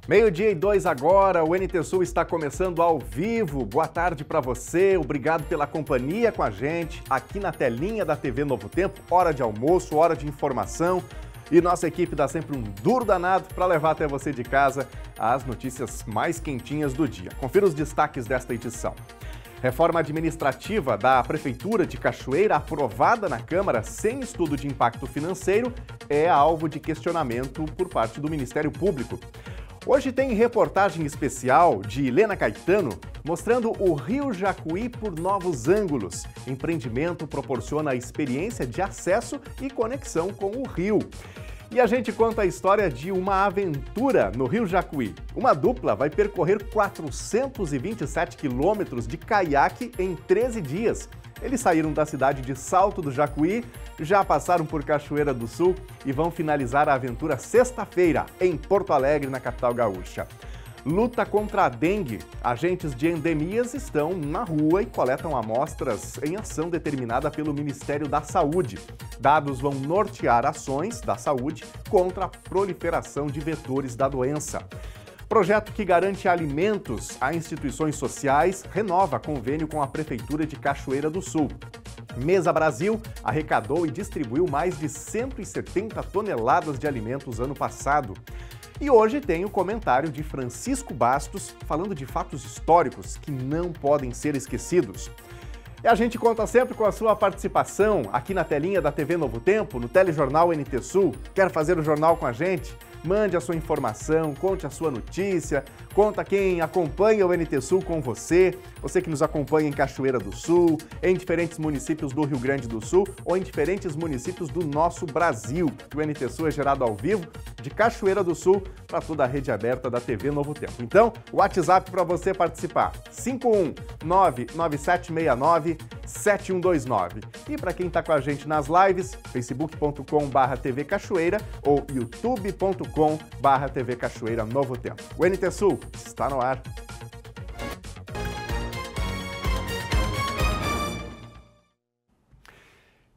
12:02 agora, o NT Sul está começando ao vivo. Boa tarde para você, obrigado pela companhia com a gente aqui na telinha da TV Novo Tempo, hora de almoço, hora de informação. E nossa equipe dá sempre um duro danado para levar até você de casa as notícias mais quentinhas do dia. Confira os destaques desta edição. Reforma administrativa da Prefeitura de Cachoeira, aprovada na Câmara sem estudo de impacto financeiro, é alvo de questionamento por parte do Ministério Público. Hoje tem reportagem especial de Helena Caetano mostrando o Rio Jacuí por novos ângulos. Empreendimento proporciona a experiência de acesso e conexão com o rio. E a gente conta a história de uma aventura no Rio Jacuí. Uma dupla vai percorrer 427 quilômetros de caiaque em 13 dias. Eles saíram da cidade de Salto do Jacuí, já passaram por Cachoeira do Sul e vão finalizar a aventura sexta-feira em Porto Alegre, na capital gaúcha. Luta contra a dengue. Agentes de endemias estão na rua e coletam amostras em ação determinada pelo Ministério da Saúde. Dados vão nortear ações da saúde contra a proliferação de vetores da doença. Projeto que garante alimentos a instituições sociais renova convênio com a Prefeitura de Cachoeira do Sul. Mesa Brasil arrecadou e distribuiu mais de 170 toneladas de alimentos ano passado. E hoje tem o comentário de Francisco Bastos falando de fatos históricos que não podem ser esquecidos. E a gente conta sempre com a sua participação aqui na telinha da TV Novo Tempo, no Telejornal NT Sul. Quer fazer o jornal com a gente? Mande a sua informação, conte a sua notícia, conta quem acompanha o NT Sul com você, você que nos acompanha em Cachoeira do Sul, em diferentes municípios do Rio Grande do Sul ou em diferentes municípios do nosso Brasil. O NT Sul é gerado ao vivo de Cachoeira do Sul para toda a rede aberta da TV Novo Tempo. Então, o WhatsApp para você participar, 51997697129. E para quem está com a gente nas lives, facebook.com/TV Cachoeira ou youtube.com/TV Cachoeira Novo Tempo. O NT Sul está no ar.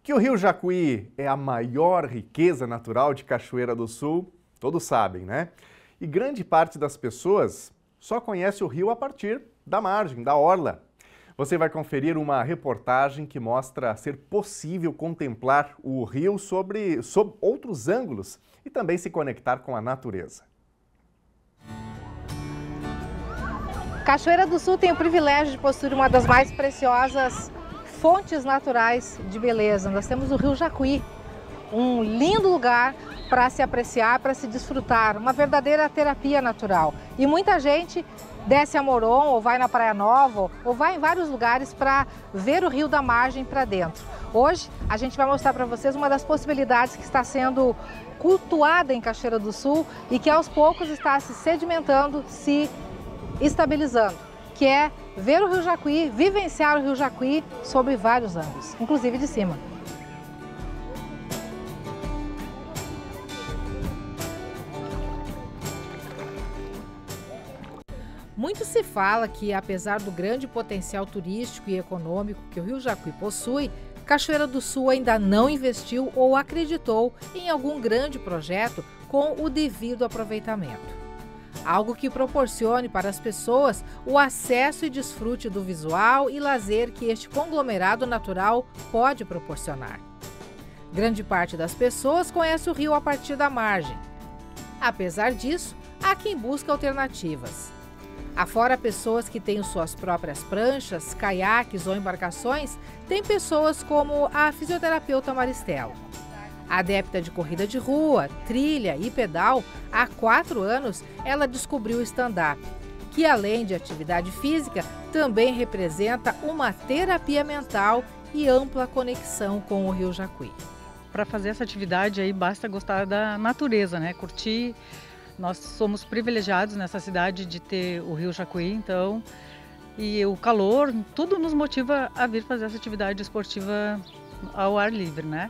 Que o Rio Jacuí é a maior riqueza natural de Cachoeira do Sul, todos sabem, né? E grande parte das pessoas só conhece o rio a partir da margem, da orla. Você vai conferir uma reportagem que mostra ser possível contemplar o rio sob outros ângulos e também se conectar com a natureza. Cachoeira do Sul tem o privilégio de possuir uma das mais preciosas fontes naturais de beleza. Nós temos o Rio Jacuí, um lindo lugar para se apreciar, para se desfrutar, uma verdadeira terapia natural. E muita gente desce a Moron, ou vai na Praia Nova, ou vai em vários lugares para ver o rio da margem para dentro. Hoje a gente vai mostrar para vocês uma das possibilidades que está sendo cultuada em Cachoeira do Sul e que aos poucos está se sedimentando, se estabilizando, que é ver o Rio Jacuí, vivenciar o Rio Jacuí sob vários ângulos, inclusive de cima. Muito se fala que, apesar do grande potencial turístico e econômico que o Rio Jacuí possui, Cachoeira do Sul ainda não investiu ou acreditou em algum grande projeto com o devido aproveitamento. Algo que proporcione para as pessoas o acesso e desfrute do visual e lazer que este conglomerado natural pode proporcionar. Grande parte das pessoas conhece o rio a partir da margem. Apesar disso, há quem busque alternativas. Afora pessoas que têm suas próprias pranchas, caiaques ou embarcações, tem pessoas como a fisioterapeuta Maristela. Adepta de corrida de rua, trilha e pedal, há 4 anos ela descobriu o stand-up, que além de atividade física, também representa uma terapia mental e ampla conexão com o Rio Jacuí. Para fazer essa atividade aí basta gostar da natureza, né? Curtir. Nós somos privilegiados nessa cidade de ter o Rio Jacuí, então, e o calor, tudo nos motiva a vir fazer essa atividade esportiva ao ar livre, né?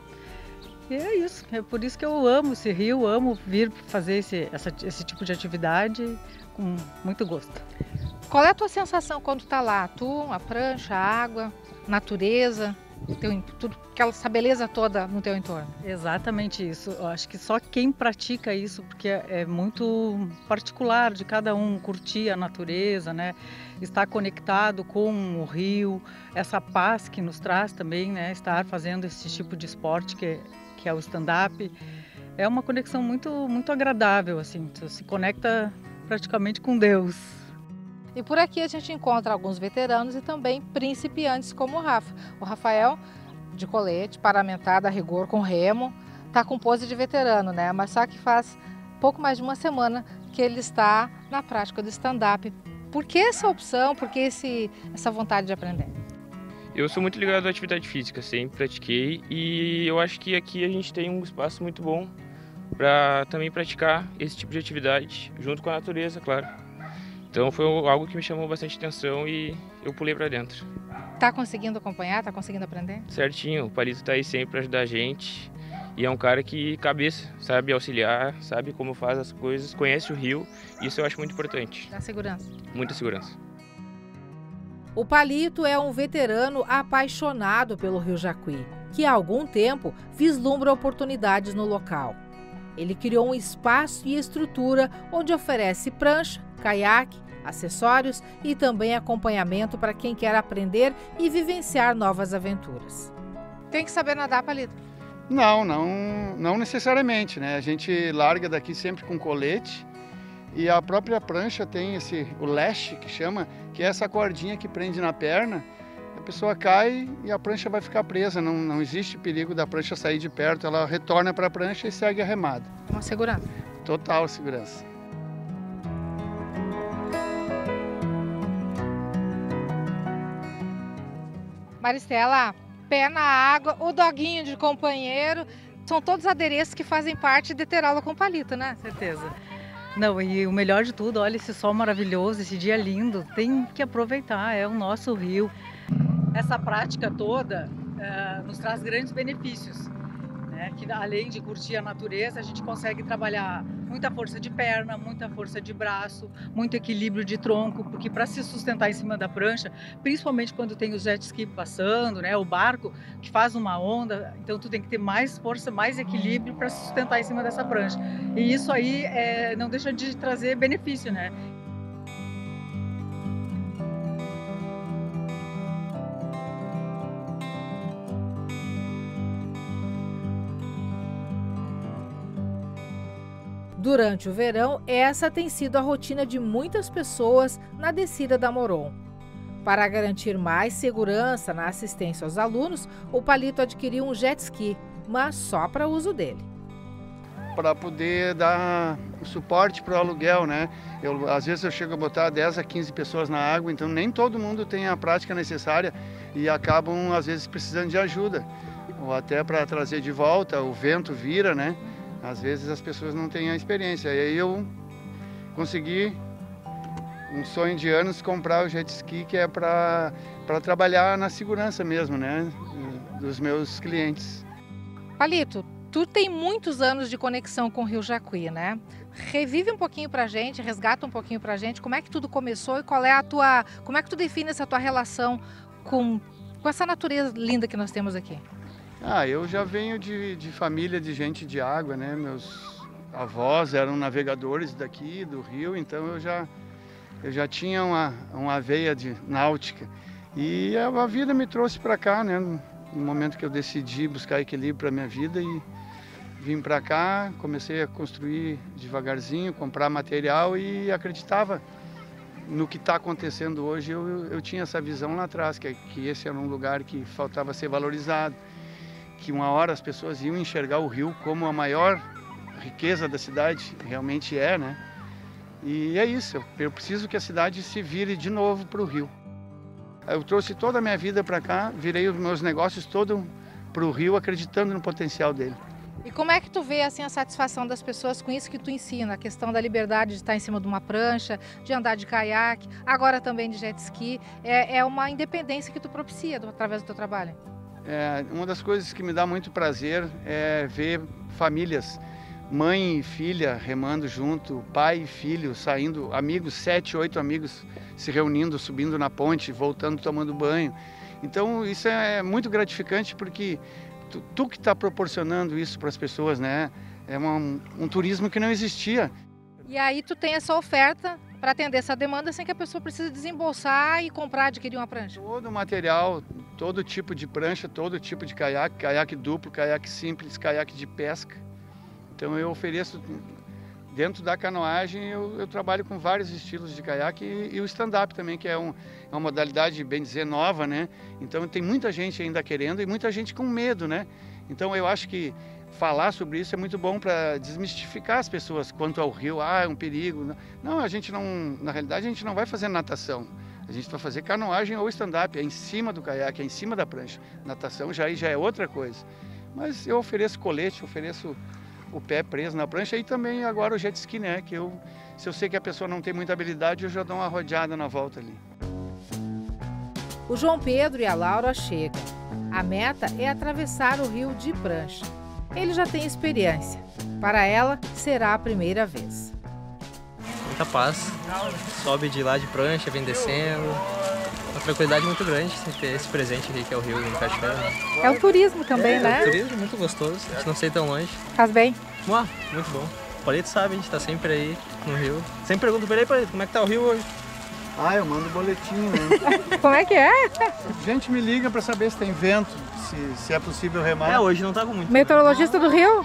E é isso, é por isso que eu amo esse rio, amo vir fazer esse tipo de atividade com muito gosto. Qual é a tua sensação quando está lá? Tu, a prancha, a água, natureza? essa beleza toda no teu entorno. Exatamente isso. Eu acho que só quem pratica isso, porque é muito particular de cada um, curtir a natureza, né? Estar conectado com o rio, essa paz que nos traz também, né? Estar fazendo esse tipo de esporte que é o stand-up. É uma conexão muito agradável, assim. Tu se conecta praticamente com Deus. E por aqui a gente encontra alguns veteranos e também principiantes como o Rafa. O Rafael, de colete, paramentado a rigor com remo, está com pose de veterano, né? Mas só que faz pouco mais de uma semana que ele está na prática do stand-up. Por que essa opção? Por que essa vontade de aprender? Eu sou muito ligado à atividade física, sempre pratiquei, e eu acho que aqui a gente tem um espaço muito bom para também praticar esse tipo de atividade, junto com a natureza, claro. Então foi algo que me chamou bastante atenção e eu pulei para dentro. Tá conseguindo acompanhar? Tá conseguindo aprender? Certinho, o Palito tá aí sempre para ajudar a gente. E é um cara que cabeça, sabe auxiliar, sabe como faz as coisas, conhece o rio. Isso eu acho muito importante. Dá segurança. Muita segurança. O Palito é um veterano apaixonado pelo Rio Jacuí, que há algum tempo vislumbra oportunidades no local. Ele criou um espaço e estrutura onde oferece prancha, caiaque, acessórios e também acompanhamento para quem quer aprender e vivenciar novas aventuras. Tem que saber nadar, Palito? Não necessariamente, né? A gente larga daqui sempre com colete e a própria prancha tem o leste, que chama, que é essa cordinha que prende na perna. A pessoa cai e a prancha vai ficar presa, não existe perigo da prancha sair de perto, ela retorna para a prancha e segue a remada. Uma segurança. Total segurança. Maristela, pé na água, o doguinho de companheiro, são todos adereços que fazem parte de ter aula com Palito, né? Certeza. Não, e o melhor de tudo, olha esse sol maravilhoso, esse dia lindo, tem que aproveitar, é o nosso rio. Essa prática toda nos traz grandes benefícios, né? Que além de curtir a natureza, a gente consegue trabalhar muita força de perna, muita força de braço, muito equilíbrio de tronco, porque para se sustentar em cima da prancha, principalmente quando tem o jet ski passando, né? O barco que faz uma onda, então tu tem que ter mais força, mais equilíbrio para se sustentar em cima dessa prancha. E isso aí não deixa de trazer benefício, né? Durante o verão, essa tem sido a rotina de muitas pessoas na descida da Moron. Para garantir mais segurança na assistência aos alunos, o Palito adquiriu um jet ski, mas só para uso dele. Para poder dar suporte para o aluguel, né? Às vezes eu chego a botar 10 a 15 pessoas na água, então nem todo mundo tem a prática necessária e acabam, às vezes, precisando de ajuda. Ou até para trazer de volta, o vento vira, né? Às vezes as pessoas não têm a experiência. E aí eu consegui, um sonho de anos, comprar o jet ski, que é para trabalhar na segurança mesmo, né? Dos meus clientes. Palito, tu tem muitos anos de conexão com o Rio Jacuí, né? Revive um pouquinho pra gente, resgata um pouquinho pra gente, como é que tudo começou e como é que tu define essa tua relação com essa natureza linda que nós temos aqui? Eu já venho de família de gente de água, né? Meus avós eram navegadores daqui, do rio, então eu já tinha uma veia de náutica. E a vida me trouxe para cá, né? No momento que eu decidi buscar equilíbrio para minha vida e vim para cá, comecei a construir devagarzinho, comprar material e acreditava no que está acontecendo hoje. Eu tinha essa visão lá atrás, que esse era um lugar que faltava ser valorizado, que uma hora as pessoas iam enxergar o rio como a maior riqueza da cidade, realmente é, né? E é isso, eu preciso que a cidade se vire de novo para o rio. Eu trouxe toda a minha vida para cá, virei os meus negócios todo para o rio, acreditando no potencial dele. E como é que tu vê assim, a satisfação das pessoas com isso que tu ensina? A questão da liberdade de estar em cima de uma prancha, de andar de caiaque, agora também de jet ski. É uma independência que tu propicia através do teu trabalho. Uma das coisas que me dá muito prazer é ver famílias mãe e filha remando junto, pai e filho saindo, amigos, 7, 8 amigos se reunindo, subindo na ponte, voltando, tomando banho. Então isso é muito gratificante porque tu que está proporcionando isso para as pessoas, né? É um turismo que não existia. E aí tu tem essa oferta para atender essa demanda sem que a pessoa precise desembolsar e comprar, adquirir uma prancha. Todo o material, todo tipo de prancha, todo tipo de caiaque, caiaque duplo, caiaque simples, caiaque de pesca. Então eu ofereço, dentro da canoagem, eu trabalho com vários estilos de caiaque e o stand-up também, que é uma modalidade, bem dizer, nova, né? Então tem muita gente ainda querendo e muita gente com medo, né? Então eu acho que falar sobre isso é muito bom para desmistificar as pessoas quanto ao rio. Ah, é um perigo. Não, a gente não, na realidade a gente não vai fazer natação. A gente vai fazer canoagem ou stand-up, é em cima do caiaque, é em cima da prancha. Natação já é outra coisa. Mas eu ofereço colete, ofereço o pé preso na prancha e também agora o jet ski, né? Que se eu sei que a pessoa não tem muita habilidade, eu já dou uma rodeada na volta ali. O João Pedro e a Laura chegam. A meta é atravessar o rio de prancha. Ele já tem experiência. Para ela, será a primeira vez. Muita paz. Sobe de lá de prancha, vem descendo. Uma tranquilidade muito grande ter esse presente aqui que é o rio em Cachoeira. É o turismo também, né? É o turismo muito gostoso. A gente não sai tão longe. Faz bem? Muito bom. O Palito sabe, a gente tá sempre aí no rio. Sempre pergunto pra ele, Palito, como é que tá o rio hoje? Ah, eu mando boletim, né? Como é que é? Gente me liga para saber se tem vento, se é possível remar. Hoje não tá com muito. Meteorologista do Rio?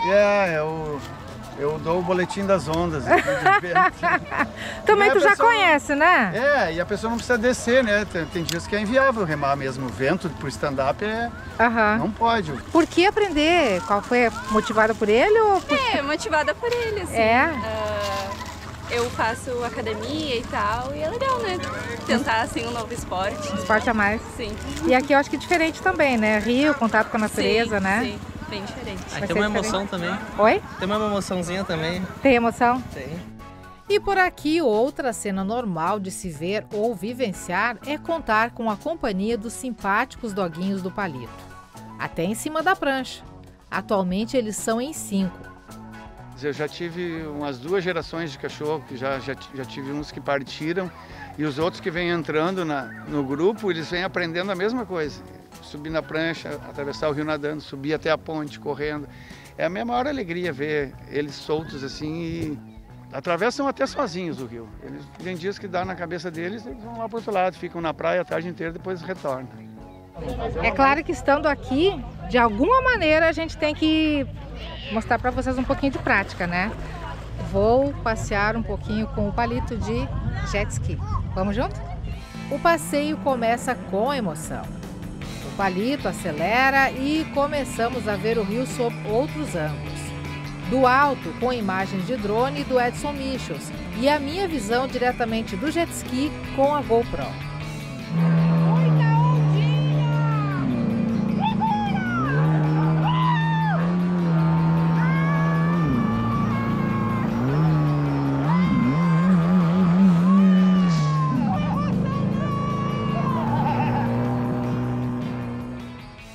Eu dou o boletim das ondas aqui de vento. Também tu já conhece, né? E a pessoa não precisa descer, né? Tem dias que é inviável remar mesmo. O vento pro stand-up não pode. Por que aprender? Qual foi? Motivada por ele ou por... motivada por ele, assim. Eu faço academia e tal, e é legal, né? Tentar, assim, um novo esporte. Esporte a mais. Sim. E aqui eu acho que é diferente também, né? Rio, contato com a natureza, né? Sim, bem diferente. Aqui tem uma emoção também. Oi? Tem uma emoçãozinha também. Tem emoção? Tem. E por aqui, outra cena normal de se ver ou vivenciar é contar com a companhia dos simpáticos doguinhos do Palito. Até em cima da prancha. Atualmente eles são em 5. Eu já tive umas 2 gerações de cachorro, que já tive uns que partiram, e os outros que vêm entrando no grupo, eles vêm aprendendo a mesma coisa. Subir na prancha, atravessar o rio nadando, subir até a ponte, correndo. É a minha maior alegria ver eles soltos assim e atravessam até sozinhos o rio. Tem dias que dá na cabeça deles, eles vão lá para o outro lado, ficam na praia a tarde inteira, depois retornam. É claro que estando aqui, de alguma maneira a gente tem que mostrar para vocês um pouquinho de prática, né? Vou passear um pouquinho com o Palito de jet ski. Vamos junto? O passeio começa com emoção. O Palito acelera e começamos a ver o rio sob outros ângulos. Do alto, com imagens de drone do Edson Michels e a minha visão diretamente do jet ski com a GoPro.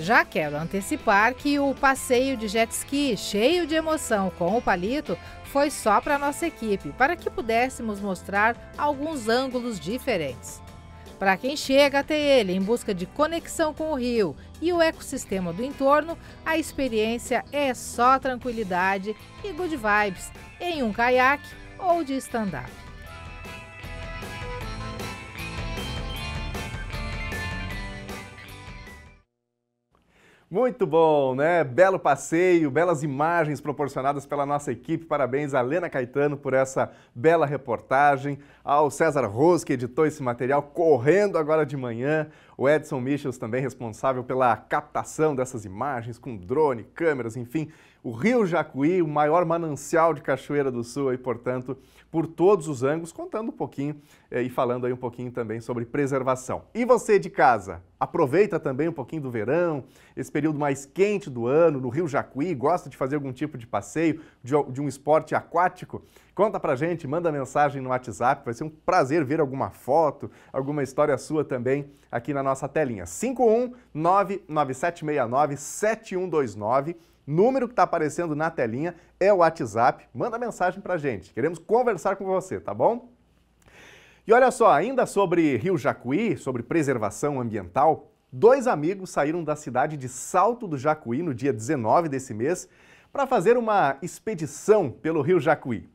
Já quero antecipar que o passeio de jet ski, cheio de emoção com o Palito, foi só para nossa equipe, para que pudéssemos mostrar alguns ângulos diferentes. Para quem chega até ele em busca de conexão com o rio e o ecossistema do entorno, a experiência é só tranquilidade e good vibes em um caiaque ou de stand-up. Muito bom, né? Belo passeio, belas imagens proporcionadas pela nossa equipe. Parabéns a Lena Caetano por essa bela reportagem, ao César Rose, que editou esse material, correndo agora de manhã, o Edson Michels também responsável pela captação dessas imagens com drone, câmeras, enfim. O Rio Jacuí, o maior manancial de Cachoeira do Sul, e, portanto, por todos os ângulos, contando um pouquinho e falando aí um pouquinho também sobre preservação. E você de casa, aproveita também um pouquinho do verão, esse período mais quente do ano, no Rio Jacuí, gosta de fazer algum tipo de passeio, de um esporte aquático? Conta pra gente, manda mensagem no WhatsApp, vai ser um prazer ver alguma foto, alguma história sua também aqui na nossa telinha. 51997697129, número que está aparecendo na telinha é o WhatsApp, manda mensagem pra gente, queremos conversar com você, tá bom? E olha só, ainda sobre Rio Jacuí, sobre preservação ambiental, 2 amigos saíram da cidade de Salto do Jacuí no dia 19 desse mês para fazer uma expedição pelo Rio Jacuí.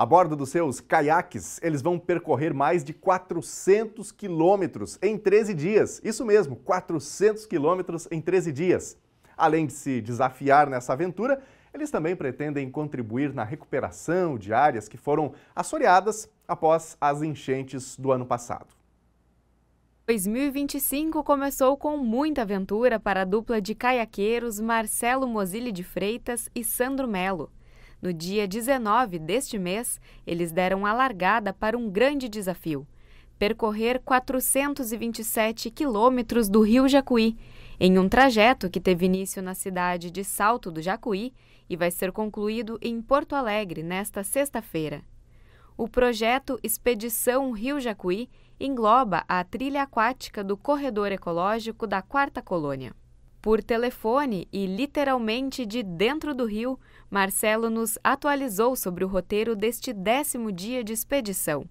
A bordo dos seus caiaques, eles vão percorrer mais de 400 quilômetros em 13 dias. Isso mesmo, 400 quilômetros em 13 dias. Além de se desafiar nessa aventura, eles também pretendem contribuir na recuperação de áreas que foram assoreadas após as enchentes do ano passado. 2025 começou com muita aventura para a dupla de caiaqueiros Marcelo Mozilli de Freitas e Sandro Melo. No dia 19 deste mês, eles deram a largada para um grande desafio: percorrer 427 quilômetros do Rio Jacuí, em um trajeto que teve início na cidade de Salto do Jacuí e vai ser concluído em Porto Alegre nesta sexta-feira. O projeto Expedição Rio Jacuí engloba a trilha aquática do Corredor Ecológico da 4ª Colônia. Por telefone e literalmente de dentro do rio, Marcelo nos atualizou sobre o roteiro deste 10º dia de expedição.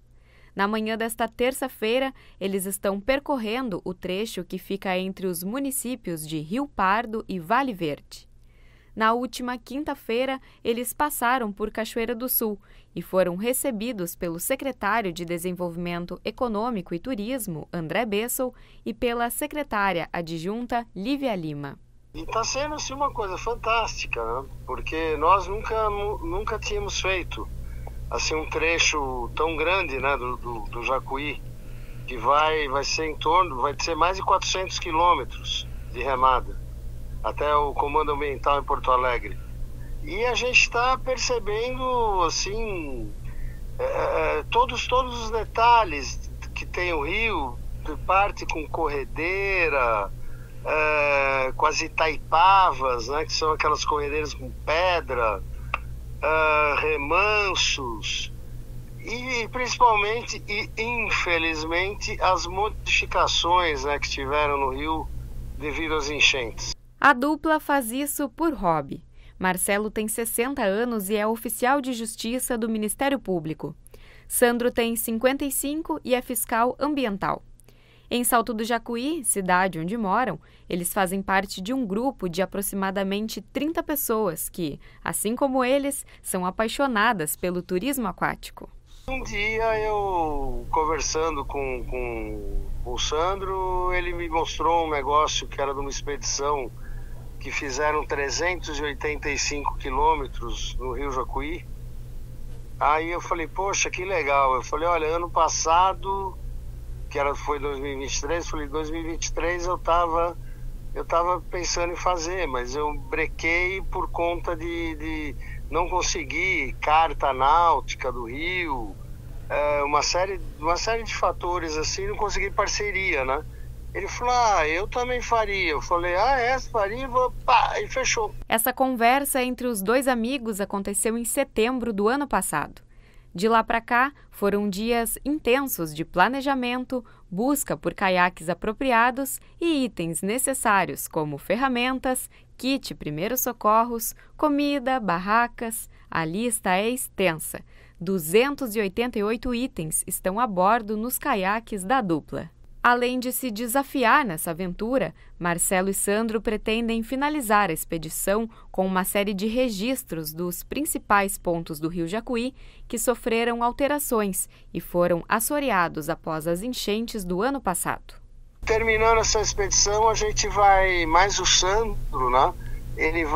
Na manhã desta terça-feira, eles estão percorrendo o trecho que fica entre os municípios de Rio Pardo e Vale Verde. Na última quinta-feira, eles passaram por Cachoeira do Sul e foram recebidos pelo secretário de Desenvolvimento Econômico e Turismo, André Bessel, e pela secretária adjunta, Lívia Lima. E está sendo assim, uma coisa fantástica, né? Porque nós nunca tínhamos feito assim, um trecho tão grande, né, do Jacuí, que vai ser vai ser mais de 400 quilômetros de remada, até o Comando Ambiental em Porto Alegre. E a gente está percebendo assim, todos os detalhes que tem o rio, de parte com corredeira, com as Itaipavas, né, que são aquelas corredeiras com pedra, remansos, e principalmente e infelizmente as modificações, né, que tiveram no rio devido às enchentes. A dupla faz isso por hobby. Marcelo tem 60 anos e é oficial de justiça do Ministério Público. Sandro tem 55 e é fiscal ambiental. Em Salto do Jacuí, cidade onde moram, eles fazem parte de um grupo de aproximadamente 30 pessoas que, assim como eles, são apaixonadas pelo turismo aquático. Um dia eu, conversando com o Sandro, ele me mostrou um negócio que era de uma expedição que fizeram 385 quilômetros no Rio Jacuí. Aí eu falei, poxa, que legal. Eu falei, olha, ano passado, foi 2023, eu falei, 2023 eu tava pensando em fazer, mas eu brequei por conta de não conseguir carta náutica do Rio, uma série de fatores assim, não consegui parceria, né? Ele falou, eu também faria. Eu falei, faria, e fechou. Essa conversa entre os 2 amigos aconteceu em setembro do ano passado. De lá para cá, foram dias intensos de planejamento, busca por caiaques apropriados e itens necessários como ferramentas, kit primeiros socorros, comida, barracas. A lista é extensa. 288 itens estão a bordo nos caiaques da dupla. Além de se desafiar nessa aventura, Marcelo e Sandro pretendem finalizar a expedição com uma série de registros dos principais pontos do Rio Jacuí que sofreram alterações e foram assoreados após as enchentes do ano passado. Terminando essa expedição, a gente vai, mais o Sandro, né? Ele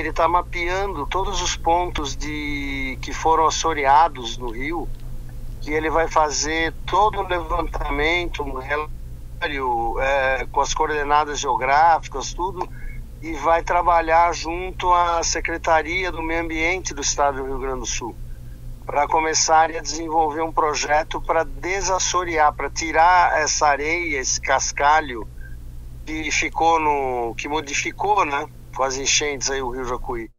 está mapeando todos os pontos que foram assoreados no rio, que ele vai fazer todo um levantamento, um relatório com as coordenadas geográficas, tudo, e vai trabalhar junto à Secretaria do Meio Ambiente do Estado do Rio Grande do Sul, para começar a desenvolver um projeto para desassorear, para tirar essa areia, esse cascalho que modificou, né, com as enchentes aí o Rio Jacuí.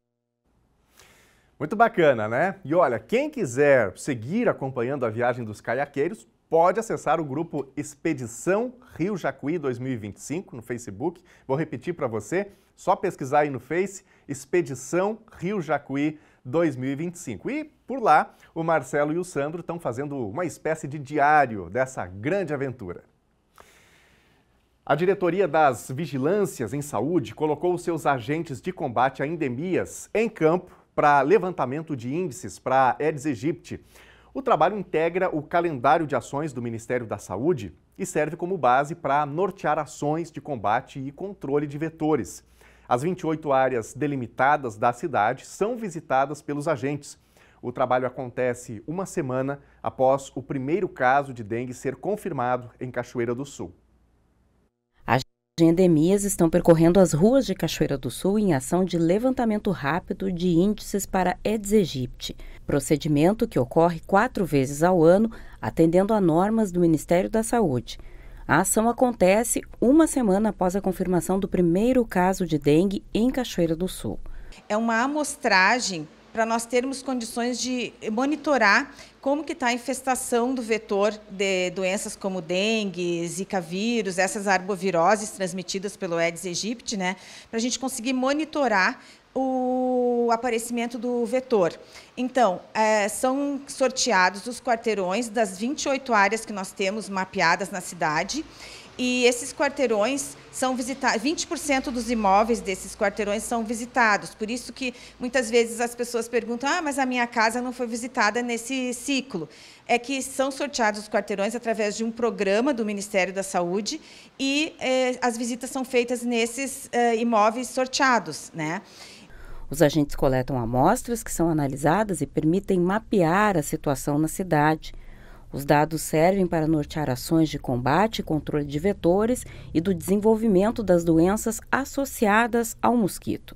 Muito bacana, né? E olha, quem quiser seguir acompanhando a viagem dos caiaqueiros, pode acessar o grupo Expedição Rio Jacuí 2025 no Facebook. Vou repetir para você, só pesquisar aí no Face, Expedição Rio Jacuí 2025. E por lá, o Marcelo e o Sandro estão fazendo uma espécie de diário dessa grande aventura. A Diretoria das Vigilâncias em Saúde colocou os seus agentes de combate a endemias em campo para levantamento de índices para a Aedes aegypti. O trabalho integra o calendário de ações do Ministério da Saúde e serve como base para nortear ações de combate e controle de vetores. As 28 áreas delimitadas da cidade são visitadas pelos agentes. O trabalho acontece uma semana após o primeiro caso de dengue ser confirmado em Cachoeira do Sul. As endemias estão percorrendo as ruas de Cachoeira do Sul em ação de levantamento rápido de índices para Aedes aegypti, procedimento que ocorre 4 vezes ao ano, atendendo a normas do Ministério da Saúde. A ação acontece uma semana após a confirmação do primeiro caso de dengue em Cachoeira do Sul. É uma amostragem para nós termos condições de monitorar como que está a infestação do vetor de doenças como dengue, zika vírus, essas arboviroses transmitidas pelo Aedes aegypti, né, para a gente conseguir monitorar o aparecimento do vetor. Então, são sorteados os quarteirões das 28 áreas que nós temos mapeadas na cidade. E esses quarteirões são visitados, 20% dos imóveis desses quarteirões são visitados. Por isso que muitas vezes as pessoas perguntam: mas a minha casa não foi visitada nesse ciclo. É que são sorteados os quarteirões através de um programa do Ministério da Saúde e as visitas são feitas nesses imóveis sorteados, né? Os agentes coletam amostras que são analisadas e permitem mapear a situação na cidade. Os dados servem para nortear ações de combate e controle de vetores e do desenvolvimento das doenças associadas ao mosquito.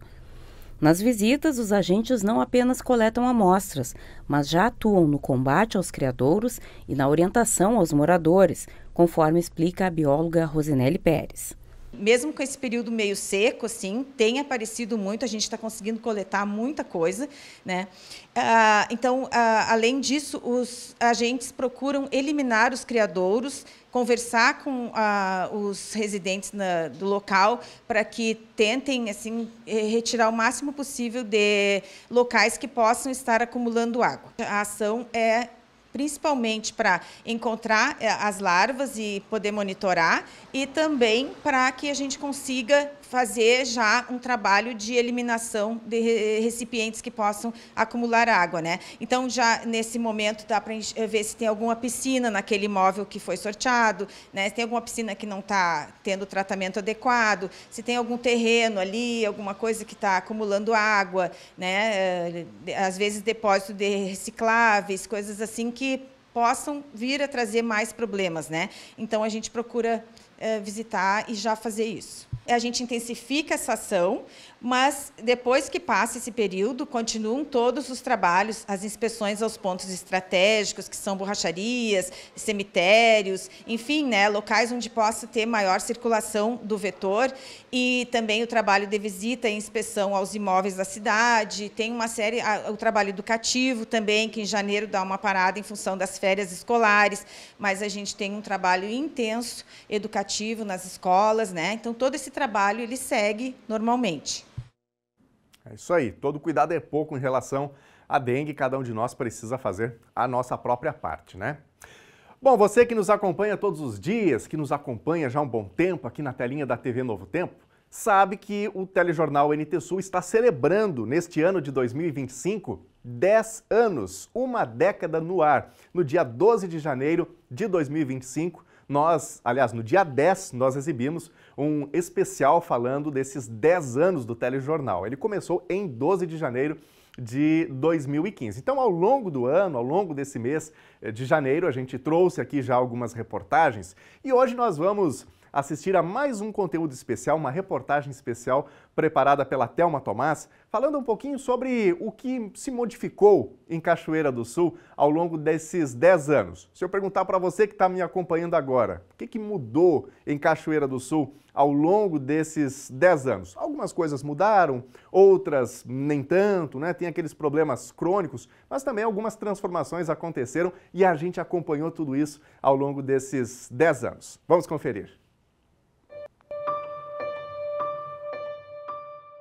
Nas visitas, os agentes não apenas coletam amostras, mas já atuam no combate aos criadouros e na orientação aos moradores, conforme explica a bióloga Rosinelli Pérez. Mesmo com esse período meio seco, assim, tem aparecido muito, a gente está conseguindo coletar muita coisa, né? Então, além disso, os agentes procuram eliminar os criadouros, conversar com os residentes do local para que tentem, assim, retirar o máximo possível de locais que possam estar acumulando água. A ação é principalmente para encontrar as larvas e poder monitorar, e também para que a gente consiga fazer já um trabalho de eliminação de recipientes que possam acumular água, né? Então, já nesse momento, dá para ver se tem alguma piscina naquele imóvel que foi sorteado, né? Se tem alguma piscina que não está tendo tratamento adequado, se tem algum terreno ali, alguma coisa que está acumulando água, né? Às vezes, depósito de recicláveis, coisas assim que possam vir a trazer mais problemas, né? Então, a gente procura visitar e já fazer isso. A gente intensifica essa ação, mas depois que passa esse período, continuam todos os trabalhos, as inspeções aos pontos estratégicos, que são borracharias, cemitérios, enfim, né, locais onde possa ter maior circulação do vetor, e também o trabalho de visita e inspeção aos imóveis da cidade. Tem uma série, o trabalho educativo também, que em janeiro dá uma parada em função das férias escolares, mas a gente tem um trabalho intenso educativo nas escolas, né? Então, todo esse trabalho ele segue normalmente. É isso aí, todo cuidado é pouco em relação à dengue, cada um de nós precisa fazer a nossa própria parte, né? Bom, você que nos acompanha todos os dias, que nos acompanha já há um bom tempo aqui na telinha da TV Novo Tempo, sabe que o telejornal NT Sul está celebrando, neste ano de 2025, 10 anos, uma década no ar. No dia 12 de janeiro de 2025, no dia 10, nós exibimos um especial falando desses 10 anos do telejornal. Ele começou em 12 de janeiro de 2015. Então, ao longo do ano, ao longo desse mês de janeiro, a gente trouxe aqui já algumas reportagens e hoje nós vamos assistir a mais um conteúdo especial, uma reportagem especial preparada pela Thelma Tomás, falando um pouquinho sobre o que se modificou em Cachoeira do Sul ao longo desses 10 anos. Se eu perguntar para você que está me acompanhando agora, o que mudou em Cachoeira do Sul ao longo desses 10 anos? Algumas coisas mudaram, outras nem tanto, né? Tem aqueles problemas crônicos, mas também algumas transformações aconteceram e a gente acompanhou tudo isso ao longo desses 10 anos. Vamos conferir.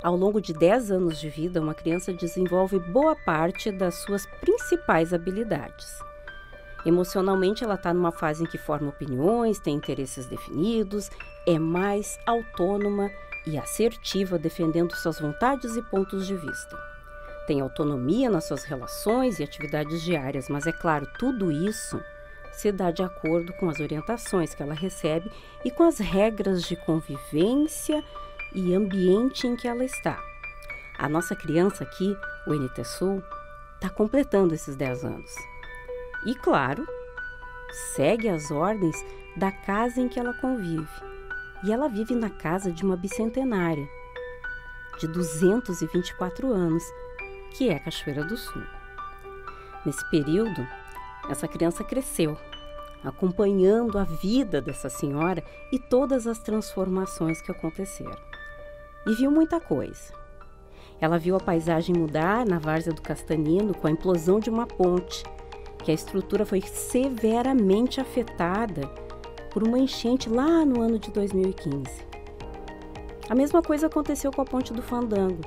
Ao longo de 10 anos de vida, uma criança desenvolve boa parte das suas principais habilidades. Emocionalmente, ela está numa fase em que forma opiniões, tem interesses definidos, é mais autônoma e assertiva, defendendo suas vontades e pontos de vista. Tem autonomia nas suas relações e atividades diárias, mas é claro, tudo isso se dá de acordo com as orientações que ela recebe e com as regras de convivência e ambiente em que ela está. A nossa criança aqui, o NT-Sul, está completando esses 10 anos. E, claro, segue as ordens da casa em que ela convive. E ela vive na casa de uma bicentenária, de 224 anos, que é Cachoeira do Sul. Nesse período, essa criança cresceu, acompanhando a vida dessa senhora e todas as transformações que aconteceram. E viu muita coisa. Ela viu a paisagem mudar na várzea do Castanino com a implosão de uma ponte, que a estrutura foi severamente afetada por uma enchente lá no ano de 2015. A mesma coisa aconteceu com a Ponte do Fandango,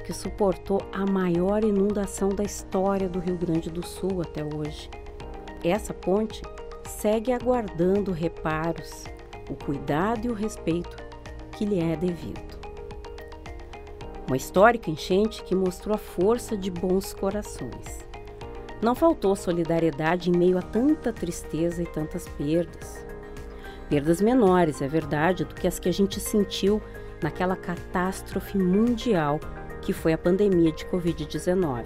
que suportou a maior inundação da história do Rio Grande do Sul até hoje. Essa ponte segue aguardando reparos, o cuidado e o respeito que lhe é devido. Uma histórica enchente que mostrou a força de bons corações. Não faltou solidariedade em meio a tanta tristeza e tantas perdas. Perdas menores, é verdade, do que as que a gente sentiu naquela catástrofe mundial que foi a pandemia de Covid-19,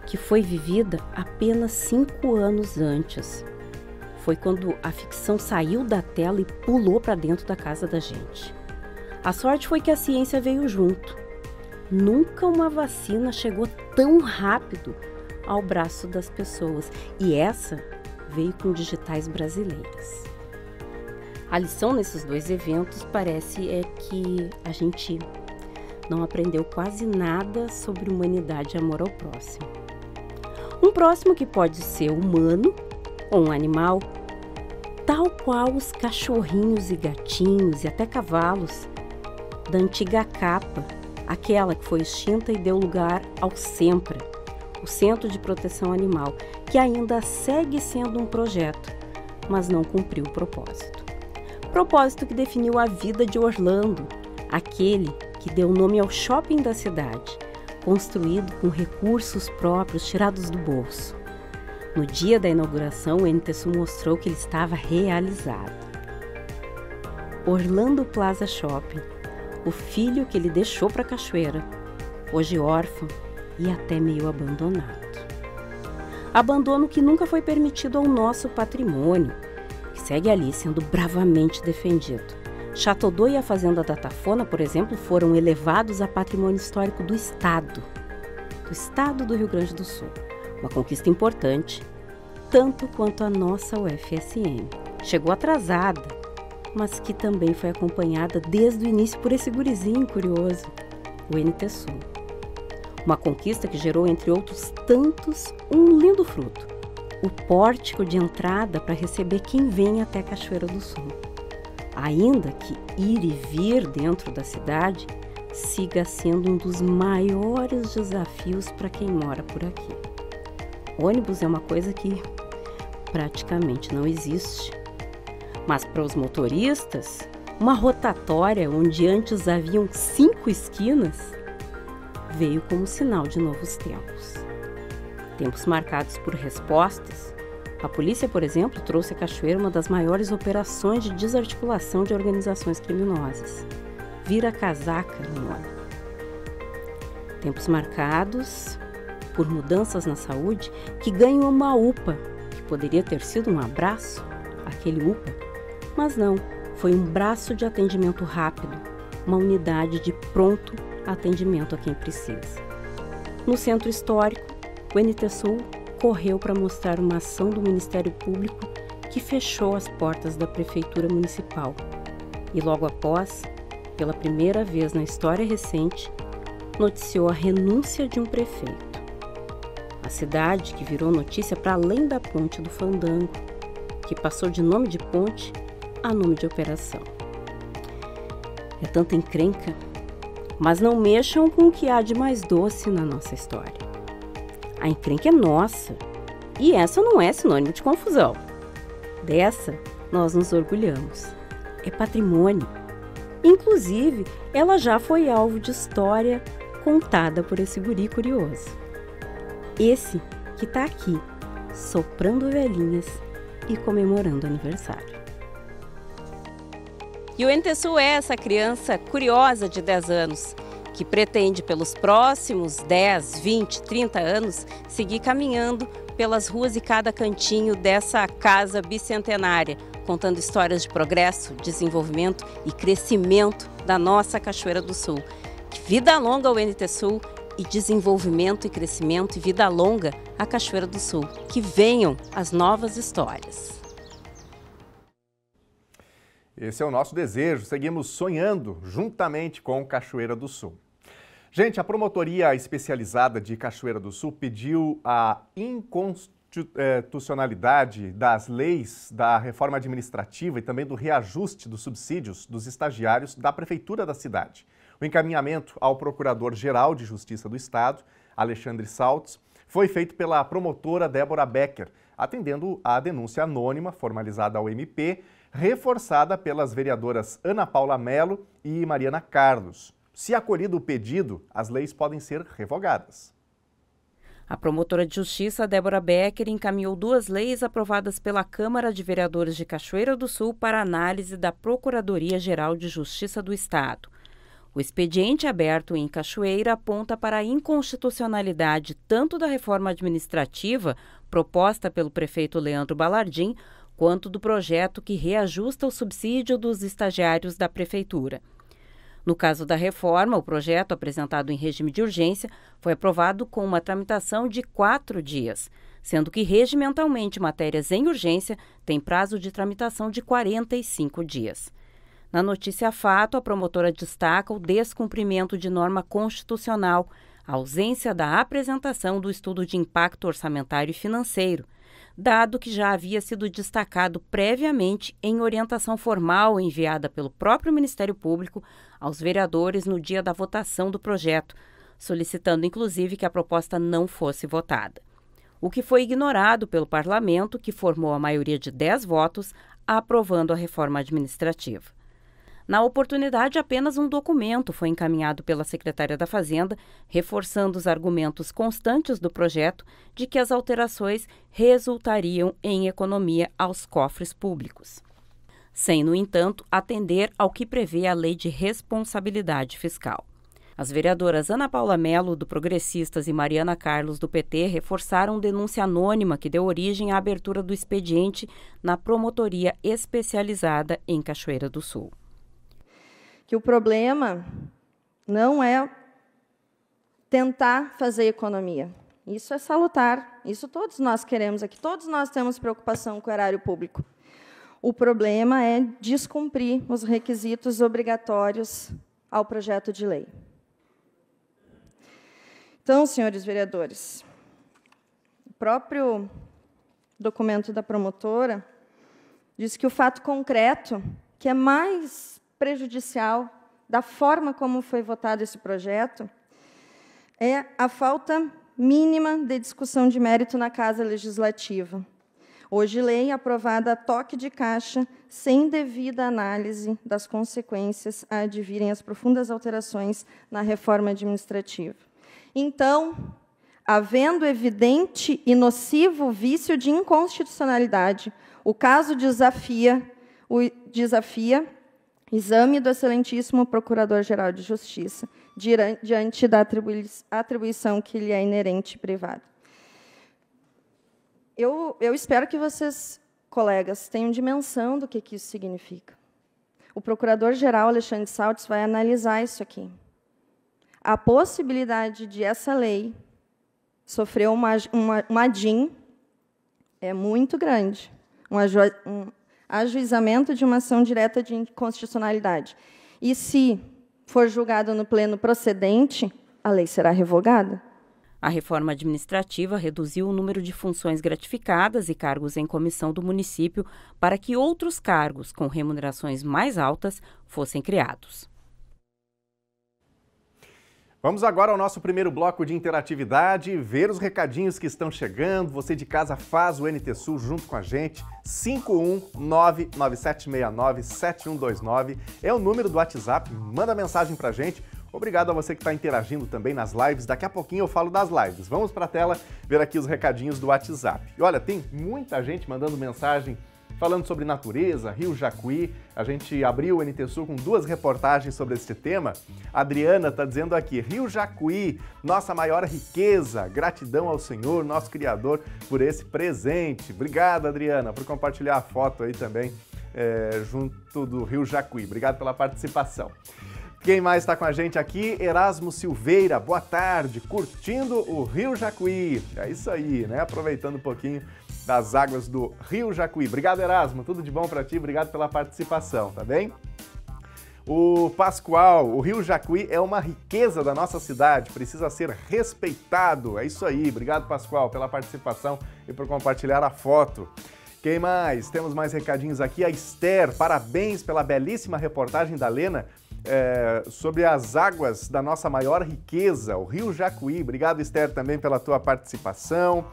que foi vivida apenas 5 anos antes. Foi quando a ficção saiu da tela e pulou para dentro da casa da gente. A sorte foi que a ciência veio junto. Nunca uma vacina chegou tão rápido ao braço das pessoas, e essa veio com digitais brasileiras. A lição nesses 2 eventos parece que a gente não aprendeu quase nada sobre humanidade e amor ao próximo. Um próximo que pode ser humano ou um animal, tal qual os cachorrinhos e gatinhos e até cavalos da antiga CAPA, aquela que foi extinta e deu lugar ao SEMPRA, o Centro de Proteção Animal, que ainda segue sendo um projeto, mas não cumpriu o propósito. Propósito que definiu a vida de Orlando, aquele que deu nome ao shopping da cidade, construído com recursos próprios tirados do bolso. No dia da inauguração, o NT-Sul mostrou que ele estava realizado. Orlando Plaza Shopping, o filho que ele deixou para Cachoeira, hoje órfão e até meio abandonado. Abandono que nunca foi permitido ao nosso patrimônio, que segue ali sendo bravamente defendido. Chateaudoux e a Fazenda da Tafona, por exemplo, foram elevados a patrimônio histórico do Estado do Rio Grande do Sul. Uma conquista importante, tanto quanto a nossa UFSM. Chegou atrasada, mas que também foi acompanhada desde o início por esse gurizinho curioso, o NT-Sul. Uma conquista que gerou, entre outros tantos, um lindo fruto, o pórtico de entrada para receber quem vem até Cachoeira do Sul. Ainda que ir e vir dentro da cidade siga sendo um dos maiores desafios para quem mora por aqui. Ônibus é uma coisa que praticamente não existe. Mas para os motoristas, uma rotatória onde antes haviam 5 esquinas veio como sinal de novos tempos. Tempos marcados por respostas. A polícia, por exemplo, trouxe a Cachoeira uma das maiores operações de desarticulação de organizações criminosas. Vira casaca no nome. Tempos marcados por mudanças na saúde que ganham uma UPA, que poderia ter sido um abraço, aquele UPA, mas não, foi um braço de atendimento rápido, uma unidade de pronto atendimento a quem precisa. No Centro Histórico, o NT Sul correu para mostrar uma ação do Ministério Público que fechou as portas da Prefeitura Municipal e logo após, pela primeira vez na história recente, noticiou a renúncia de um prefeito. A cidade que virou notícia para além da Ponte do Fandango, que passou de nome de ponte a nome de operação. É tanta encrenca, mas não mexam com o que há de mais doce na nossa história. A encrenca é nossa, e essa não é sinônimo de confusão. Dessa, nós nos orgulhamos. É patrimônio. Inclusive, ela já foi alvo de história contada por esse guri curioso. Esse que está aqui, soprando velhinhas e comemorando aniversário. E o NT Sul é essa criança curiosa de 10 anos, que pretende pelos próximos 10, 20, 30 anos seguir caminhando pelas ruas e cada cantinho dessa casa bicentenária, contando histórias de progresso, desenvolvimento e crescimento da nossa Cachoeira do Sul. Vida longa ao NT Sul e desenvolvimento e crescimento e vida longa à Cachoeira do Sul. Que venham as novas histórias. Esse é o nosso desejo, seguimos sonhando juntamente com Cachoeira do Sul. Gente, a Promotoria Especializada de Cachoeira do Sul pediu a inconstitucionalidade das leis da reforma administrativa e também do reajuste dos subsídios dos estagiários da Prefeitura da cidade. O encaminhamento ao Procurador-Geral de Justiça do Estado, Alexandre Saltz, foi feito pela promotora Débora Becker, atendendo à denúncia anônima formalizada ao MP, reforçada pelas vereadoras Ana Paula Melo e Mariana Carlos. Se acolhido o pedido, as leis podem ser revogadas. A promotora de justiça, Débora Becker, encaminhou 2 leis aprovadas pela Câmara de Vereadores de Cachoeira do Sul para análise da Procuradoria-Geral de Justiça do Estado. O expediente aberto em Cachoeira aponta para a inconstitucionalidade tanto da reforma administrativa proposta pelo prefeito Leandro Balardim, quanto do projeto que reajusta o subsídio dos estagiários da Prefeitura. No caso da reforma, o projeto, apresentado em regime de urgência, foi aprovado com uma tramitação de 4 dias, sendo que regimentalmente matérias em urgência têm prazo de tramitação de 45 dias. Na notícia fato, a promotora destaca o descumprimento de norma constitucional, a ausência da apresentação do estudo de impacto orçamentário e financeiro, dado que já havia sido destacado previamente em orientação formal enviada pelo próprio Ministério Público aos vereadores no dia da votação do projeto, solicitando inclusive que a proposta não fosse votada. O que foi ignorado pelo Parlamento, que formou a maioria de 10 votos, aprovando a reforma administrativa. Na oportunidade, apenas um documento foi encaminhado pela secretária da Fazenda, reforçando os argumentos constantes do projeto de que as alterações resultariam em economia aos cofres públicos, sem, no entanto, atender ao que prevê a Lei de Responsabilidade Fiscal. As vereadoras Ana Paula Melo, do Progressistas, e Mariana Carlos, do PT, reforçaram denúncia anônima que deu origem à abertura do expediente na Promotoria Especializada em Cachoeira do Sul. Que o problema não é tentar fazer economia. Isso é salutar, isso todos nós queremos aqui, todos nós temos preocupação com o erário público. O problema é descumprir os requisitos obrigatórios ao projeto de lei. Então, senhores vereadores, o próprio documento da promotora diz que o fato concreto, que é mais prejudicial da forma como foi votado esse projeto, é a falta mínima de discussão de mérito na Casa Legislativa. Hoje, lei aprovada a toque de caixa, sem devida análise das consequências a advirem as profundas alterações na reforma administrativa. Então, havendo evidente e nocivo vício de inconstitucionalidade, o caso desafia exame do excelentíssimo Procurador-Geral de Justiça, diante da atribuição que lhe é inerente e privada. Eu espero que vocês, colegas, tenham dimensão do que isso significa. o Procurador-Geral Alexandre Saltes vai analisar isso aqui. A possibilidade de essa lei sofrer uma ADIM é muito grande, um ajuizamento de uma ação direta de inconstitucionalidade. E se for julgado no pleno procedente, a lei será revogada. A reforma administrativa reduziu o número de funções gratificadas e cargos em comissão do município para que outros cargos com remunerações mais altas fossem criados. Vamos agora ao nosso primeiro bloco de interatividade, ver os recadinhos que estão chegando. Você de casa faz o NT Sul junto com a gente. 51997697129 é o número do WhatsApp. Manda mensagem pra gente. Obrigado a você que está interagindo também nas lives. Daqui a pouquinho eu falo das lives. Vamos para a tela ver aqui os recadinhos do WhatsApp. E olha, tem muita gente mandando mensagem falando sobre natureza, Rio Jacuí. A gente abriu o NT Sul com 2 reportagens sobre esse tema. A Adriana está dizendo aqui, Rio Jacuí, nossa maior riqueza. Gratidão ao Senhor, nosso Criador, por esse presente. Obrigado, Adriana, por compartilhar a foto aí também junto do Rio Jacuí. Obrigado pela participação. Quem mais está com a gente aqui? Erasmo Silveira, boa tarde, curtindo o Rio Jacuí. É isso aí, né? Aproveitando um pouquinho das águas do Rio Jacuí. Obrigado, Erasmo, tudo de bom para ti, obrigado pela participação, tá bem? O Pascoal, o Rio Jacuí é uma riqueza da nossa cidade, precisa ser respeitado. É isso aí, obrigado, Pascoal, pela participação e por compartilhar a foto. Quem mais? Temos mais recadinhos aqui. A Esther, parabéns pela belíssima reportagem da Lena sobre as águas da nossa maior riqueza, o Rio Jacuí. Obrigado, Esther, também pela tua participação.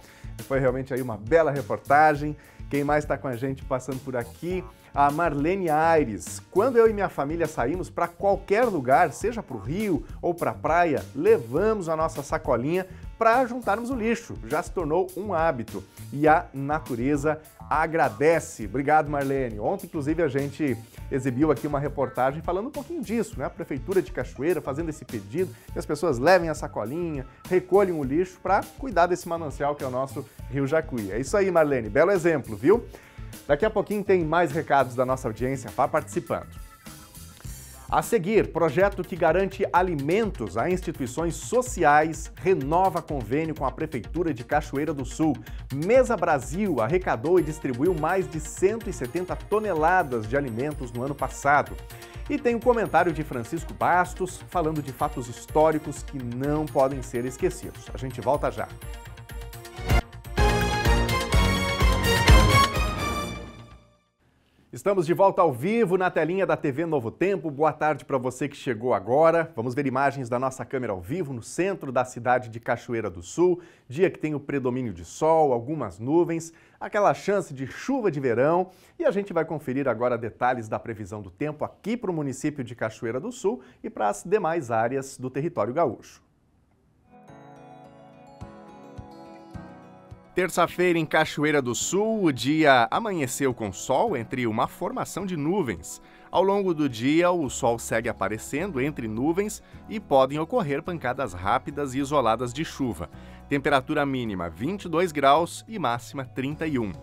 Foi realmente aí uma bela reportagem. Quem mais está com a gente passando por aqui? A Marlene Aires. Quando eu e minha família saímos para qualquer lugar, seja para o rio ou para a praia, levamos a nossa sacolinha para juntarmos o lixo. Já se tornou um hábito e a natureza agradece. Obrigado, Marlene. Ontem, inclusive, a gente exibiu aqui uma reportagem falando um pouquinho disso, né? A Prefeitura de Cachoeira fazendo esse pedido, que as pessoas levem a sacolinha, recolhem o lixo para cuidar desse manancial que é o nosso Rio Jacuí. É isso aí, Marlene. Belo exemplo, viu? Daqui a pouquinho tem mais recados da nossa audiência. Vá participando. A seguir, projeto que garante alimentos a instituições sociais renova convênio com a Prefeitura de Cachoeira do Sul. Mesa Brasil arrecadou e distribuiu mais de 170 toneladas de alimentos no ano passado. E tem um comentário de Francisco Bastos falando de fatos históricos que não podem ser esquecidos. A gente volta já. Estamos de volta ao vivo na telinha da TV Novo Tempo. Boa tarde para você que chegou agora. Vamos ver imagens da nossa câmera ao vivo no centro da cidade de Cachoeira do Sul. Dia que tem o predomínio de sol, algumas nuvens, aquela chance de chuva de verão. E a gente vai conferir agora detalhes da previsão do tempo aqui para o município de Cachoeira do Sul e para as demais áreas do território gaúcho. Terça-feira em Cachoeira do Sul, o dia amanheceu com sol entre uma formação de nuvens. Ao longo do dia, o sol segue aparecendo entre nuvens e podem ocorrer pancadas rápidas e isoladas de chuva. Temperatura mínima 22 graus e máxima 31.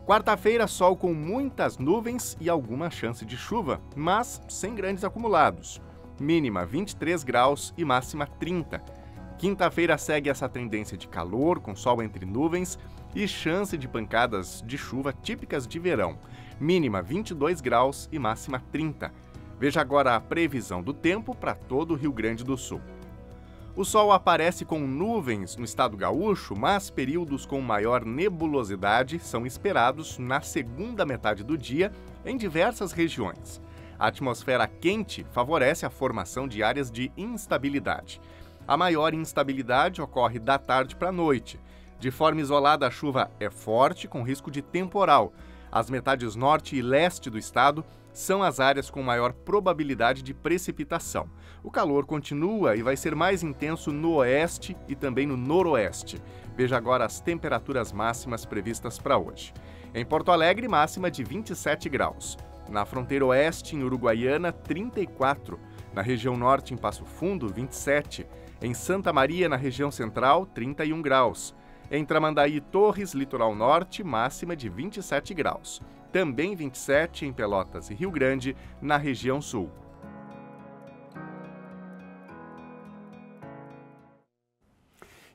Quarta-feira, sol com muitas nuvens e alguma chance de chuva, mas sem grandes acumulados. Mínima 23 graus e máxima 30. Quinta-feira segue essa tendência de calor, com sol entre nuvens e chance de pancadas de chuva típicas de verão. Mínima 22 graus e máxima 30. Veja agora a previsão do tempo para todo o Rio Grande do Sul. O sol aparece com nuvens no estado gaúcho, mas períodos com maior nebulosidade são esperados na segunda metade do dia em diversas regiões. A atmosfera quente favorece a formação de áreas de instabilidade. A maior instabilidade ocorre da tarde para a noite. De forma isolada, a chuva é forte, com risco de temporal. As metades norte e leste do estado são as áreas com maior probabilidade de precipitação. O calor continua e vai ser mais intenso no oeste e também no noroeste. Veja agora as temperaturas máximas previstas para hoje. Em Porto Alegre, máxima de 27 graus. Na fronteira oeste, em Uruguaiana, 34. Na região norte, em Passo Fundo, 27. Em Santa Maria, na região central, 31 graus. Em Tramandaí e Torres, litoral norte, máxima de 27 graus. também 27 em Pelotas e Rio Grande, na região sul.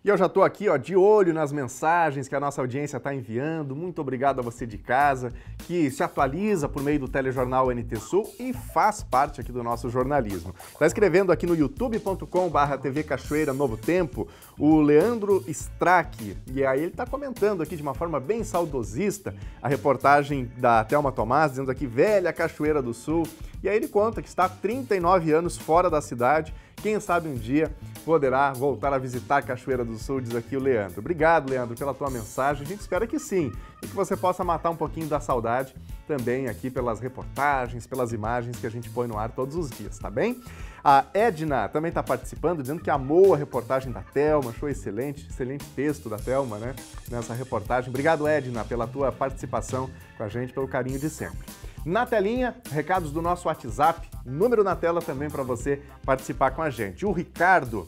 E eu já estou aqui, de olho nas mensagens que a nossa audiência está enviando. Muito obrigado a você de casa, que se atualiza por meio do telejornal NT Sul e faz parte aqui do nosso jornalismo. Está escrevendo aqui no youtube.com/TV Cachoeira Novo Tempo, o Leandro Strack. E aí ele está comentando aqui de uma forma bem saudosista a reportagem da Thelma Tomás, dizendo aqui, velha Cachoeira do Sul. E aí ele conta que está há 39 anos fora da cidade. Quem sabe um dia poderá voltar a visitar Cachoeira do Sul, diz aqui o Leandro. Obrigado, Leandro, pela tua mensagem. A gente espera que sim, e que você possa matar um pouquinho da saudade também aqui pelas reportagens, pelas imagens que a gente põe no ar todos os dias, tá bem? A Edna também está participando, dizendo que amou a reportagem da Thelma, achou excelente texto da Thelma, né, nessa reportagem. Obrigado, Edna, pela tua participação com a gente, pelo carinho de sempre. Na telinha, recados do nosso WhatsApp, número na tela também para você participar com a gente. O Ricardo,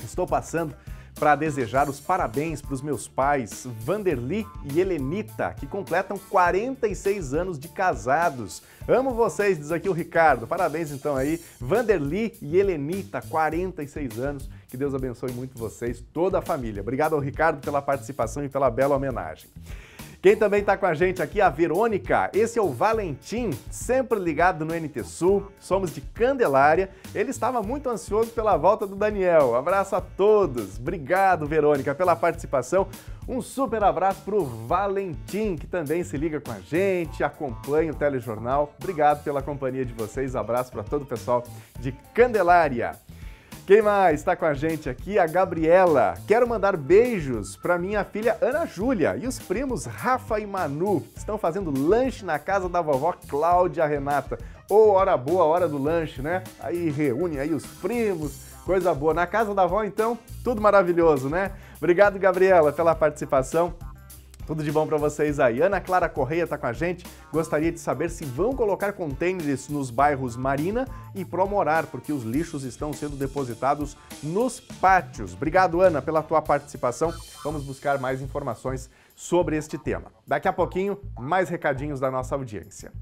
estou passando para desejar os parabéns para os meus pais, Vanderly e Helenita, que completam 46 anos de casados. Amo vocês, diz aqui o Ricardo. Parabéns então aí, Vanderly e Helenita, 46 anos. Que Deus abençoe muito vocês, toda a família. Obrigado ao Ricardo pela participação e pela bela homenagem. Quem também está com a gente aqui, a Verônica. Esse é o Valentim, sempre ligado no NT Sul. Somos de Candelária. Ele estava muito ansioso pela volta do Daniel. Abraço a todos. Obrigado, Verônica, pela participação. Um super abraço para o Valentim, que também se liga com a gente, acompanha o telejornal. Obrigado pela companhia de vocês. Abraço para todo o pessoal de Candelária. Quem mais está com a gente aqui? A Gabriela. Quero mandar beijos para minha filha Ana Júlia e os primos Rafa e Manu. Estão fazendo lanche na casa da vovó Cláudia Renata. Hora boa, hora do lanche, né? Aí reúne aí os primos, coisa boa. Na casa da avó, então, tudo maravilhoso, né? Obrigado, Gabriela, pela participação. Tudo de bom para vocês aí. Ana Clara Correia está com a gente. Gostaria de saber se vão colocar contêineres nos bairros Marina e Promorar, porque os lixos estão sendo depositados nos pátios. Obrigado, Ana, pela tua participação. Vamos buscar mais informações sobre este tema. Daqui a pouquinho, mais recadinhos da nossa audiência.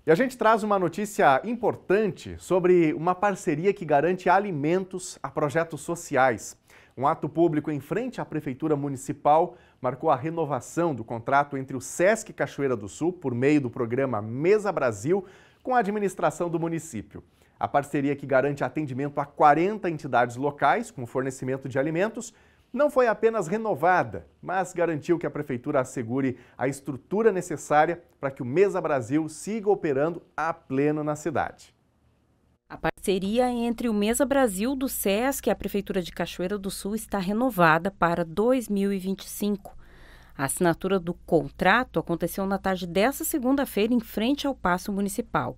E a gente traz uma notícia importante sobre uma parceria que garante alimentos a projetos sociais. Um ato público em frente à Prefeitura Municipal marcou a renovação do contrato entre o Sesc Cachoeira do Sul, por meio do programa Mesa Brasil, com a administração do município. A parceria, que garante atendimento a 40 entidades locais com fornecimento de alimentos, não foi apenas renovada, mas garantiu que a Prefeitura assegure a estrutura necessária para que o Mesa Brasil siga operando a pleno na cidade. A parceria entre o Mesa Brasil do Sesc e a Prefeitura de Cachoeira do Sul está renovada para 2025. A assinatura do contrato aconteceu na tarde desta segunda-feira em frente ao Paço Municipal.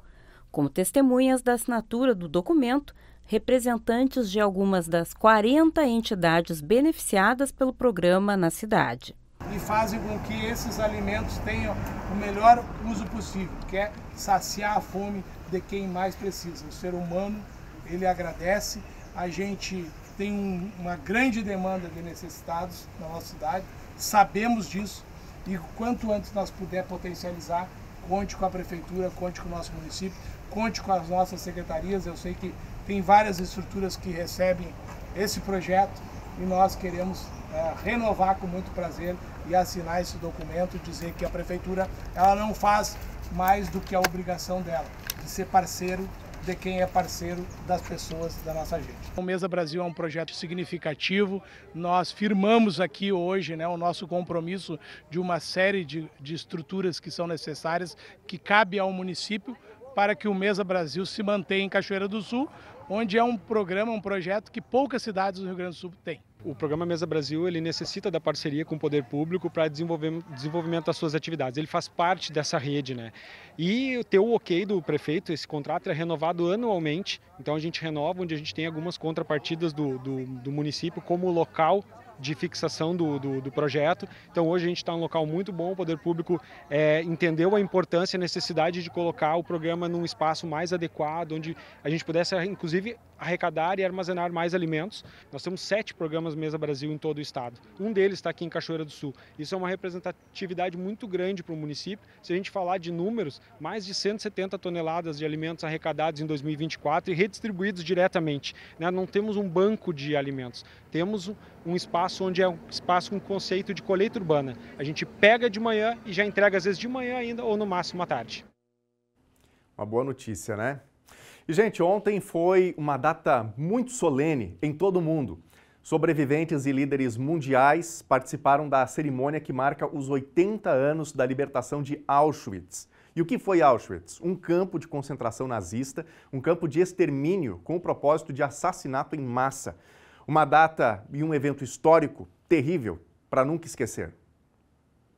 Como testemunhas da assinatura do documento, representantes de algumas das 40 entidades beneficiadas pelo programa na cidade. E fazem com que esses alimentos tenham o melhor uso possível, que é saciar a fome de quem mais precisa. O ser humano, ele agradece. A gente tem uma grande demanda de necessitados na nossa cidade, sabemos disso, e quanto antes nós puder potencializar, conte com a Prefeitura, conte com o nosso município, conte com as nossas secretarias. Eu sei que tem várias estruturas que recebem esse projeto e nós queremos renovar com muito prazer e assinar esse documento, dizer que a Prefeitura ela não faz mais do que a obrigação dela, de ser parceiro de quem é parceiro das pessoas da nossa gente. O Mesa Brasil é um projeto significativo. Nós firmamos aqui hoje, o nosso compromisso de uma série de estruturas que são necessárias, que cabe ao município para que o Mesa Brasil se mantenha em Cachoeira do Sul, onde é um projeto que poucas cidades do Rio Grande do Sul têm. O programa Mesa Brasil ele necessita da parceria com o poder público para desenvolvimento das suas atividades. Ele faz parte dessa rede, E ter o ok do prefeito, esse contrato é renovado anualmente. Então a gente renova, onde a gente tem algumas contrapartidas do município, como o local de fixação do projeto. Então hoje a gente está em um local muito bom, o poder público entendeu a importância e a necessidade de colocar o programa num espaço mais adequado, onde a gente pudesse inclusive arrecadar e armazenar mais alimentos. Nós temos 7 programas Mesa Brasil em todo o estado. Um deles está aqui em Cachoeira do Sul. Isso é uma representatividade muito grande para o município. Se a gente falar de números, mais de 170 toneladas de alimentos arrecadados em 2024 e redistribuídos diretamente, né? Não temos um banco de alimentos, temos um espaço onde é um espaço com conceito de colheita urbana. A gente pega de manhã e já entrega às vezes de manhã ainda ou no máximo à tarde. Uma boa notícia, né? E, gente, ontem foi uma data muito solene em todo o mundo. Sobreviventes e líderes mundiais participaram da cerimônia que marca os 80 anos da libertação de Auschwitz. E o que foi Auschwitz? Um campo de concentração nazista, um campo de extermínio com o propósito de assassinato em massa. Uma data e um evento histórico terrível para nunca esquecer.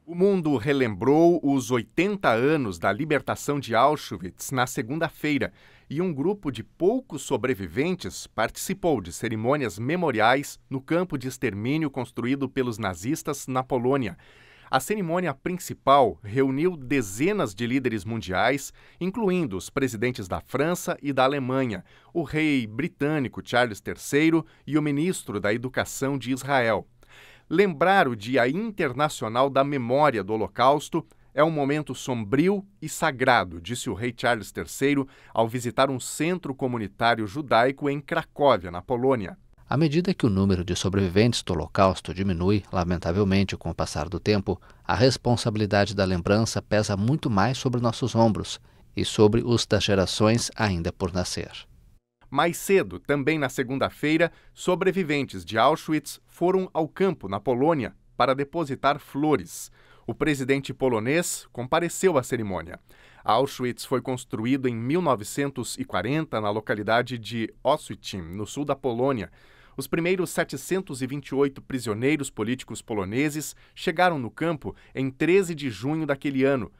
O mundo relembrou os 80 anos da libertação de Auschwitz na segunda-feira e um grupo de poucos sobreviventes participou de cerimônias memoriais no campo de extermínio construído pelos nazistas na Polônia. A cerimônia principal reuniu dezenas de líderes mundiais, incluindo os presidentes da França e da Alemanha, o rei britânico Charles III e o ministro da Educação de Israel. Lembrar o Dia Internacional da Memória do Holocausto é um momento sombrio e sagrado, disse o rei Charles III ao visitar um centro comunitário judaico em Cracóvia, na Polônia. À medida que o número de sobreviventes do Holocausto diminui, lamentavelmente, com o passar do tempo, a responsabilidade da lembrança pesa muito mais sobre nossos ombros e sobre os das gerações ainda por nascer. Mais cedo, também na segunda-feira, sobreviventes de Auschwitz foram ao campo, na Polônia, para depositar flores. O presidente polonês compareceu à cerimônia. Auschwitz foi construído em 1940 na localidade de Oświęcim, no sul da Polônia. Os primeiros 728 prisioneiros políticos poloneses chegaram no campo em 13 de junho daquele ano.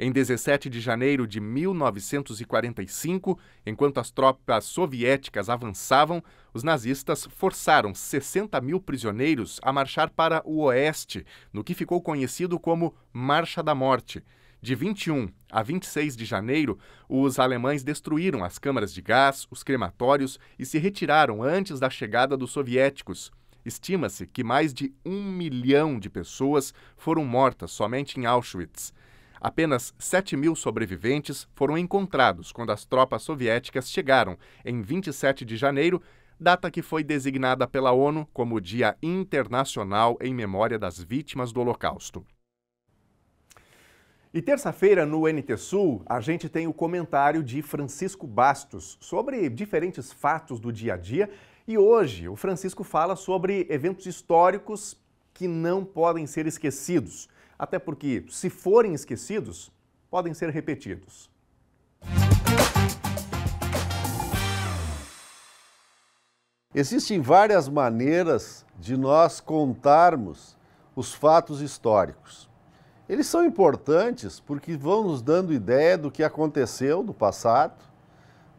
Em 17 de janeiro de 1945, enquanto as tropas soviéticas avançavam, os nazistas forçaram 60 mil prisioneiros a marchar para o oeste, no que ficou conhecido como Marcha da Morte. De 21 a 26 de janeiro, os alemães destruíram as câmaras de gás, os crematórios e se retiraram antes da chegada dos soviéticos. Estima-se que mais de 1 milhão de pessoas foram mortas somente em Auschwitz. Apenas 7 mil sobreviventes foram encontrados quando as tropas soviéticas chegaram em 27 de janeiro, data que foi designada pela ONU como Dia Internacional em Memória das Vítimas do Holocausto. E terça-feira, no NT Sul, a gente tem o comentário de Francisco Bastos sobre diferentes fatos do dia a dia. E hoje, o Francisco fala sobre eventos históricos que não podem ser esquecidos. Até porque, se forem esquecidos, podem ser repetidos. Existem várias maneiras de nós contarmos os fatos históricos. Eles são importantes porque vão nos dando ideia do que aconteceu no passado,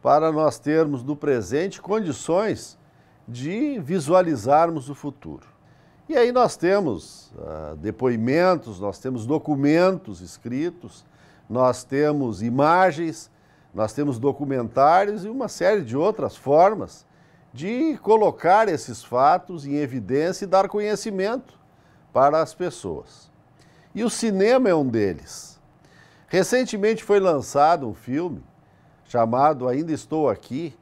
para nós termos no presente condições de visualizarmos o futuro. E aí nós temos depoimentos, nós temos documentos escritos, nós temos imagens, nós temos documentários e uma série de outras formas de colocar esses fatos em evidência e dar conhecimento para as pessoas. E o cinema é um deles. Recentemente foi lançado um filme chamado Ainda Estou Aqui,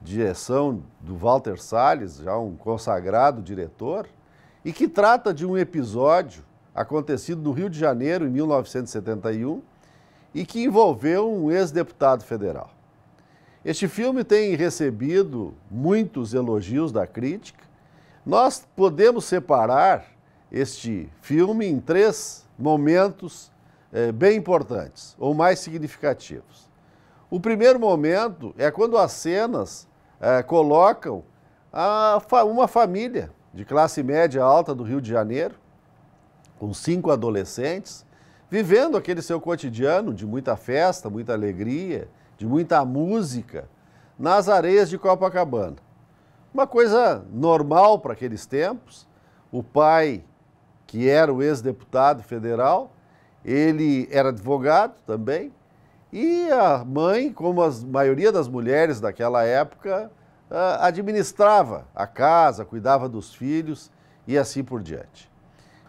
direção do Walter Salles, já um consagrado diretor, e que trata de um episódio acontecido no Rio de Janeiro, em 1971, e que envolveu um ex-deputado federal. Este filme tem recebido muitos elogios da crítica. Nós podemos separar este filme em 3 momentos bem importantes, ou mais significativos. O primeiro momento é quando as cenas colocam uma família de classe média alta do Rio de Janeiro, com 5 adolescentes, vivendo aquele seu cotidiano de muita festa, muita alegria, de muita música, nas areias de Copacabana. Uma coisa normal para aqueles tempos, o pai, que era o ex-deputado federal, ele era advogado também, e a mãe, como a maioria das mulheres daquela época, administrava a casa, cuidava dos filhos e assim por diante.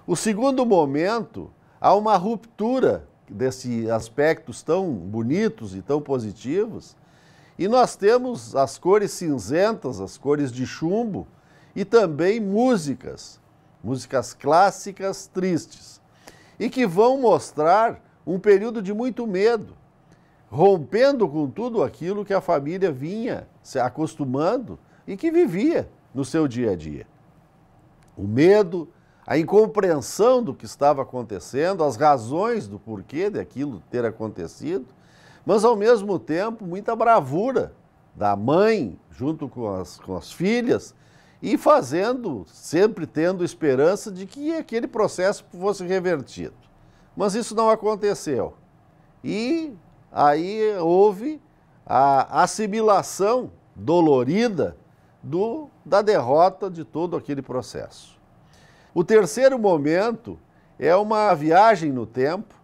O segundo momento, há uma ruptura desses aspectos tão bonitos e tão positivos, e nós temos as cores cinzentas, as cores de chumbo, e também músicas clássicas tristes, e que vão mostrar um período de muito medo, rompendo com tudo aquilo que a família vinha se acostumando e que vivia no seu dia a dia. O medo, a incompreensão do que estava acontecendo, as razões do porquê daquilo ter acontecido, mas ao mesmo tempo muita bravura da mãe junto com as filhas e fazendo, sempre tendo esperança de que aquele processo fosse revertido. Mas isso não aconteceu. E aí houve a assimilação dolorida da derrota de todo aquele processo. O terceiro momento é uma viagem no tempo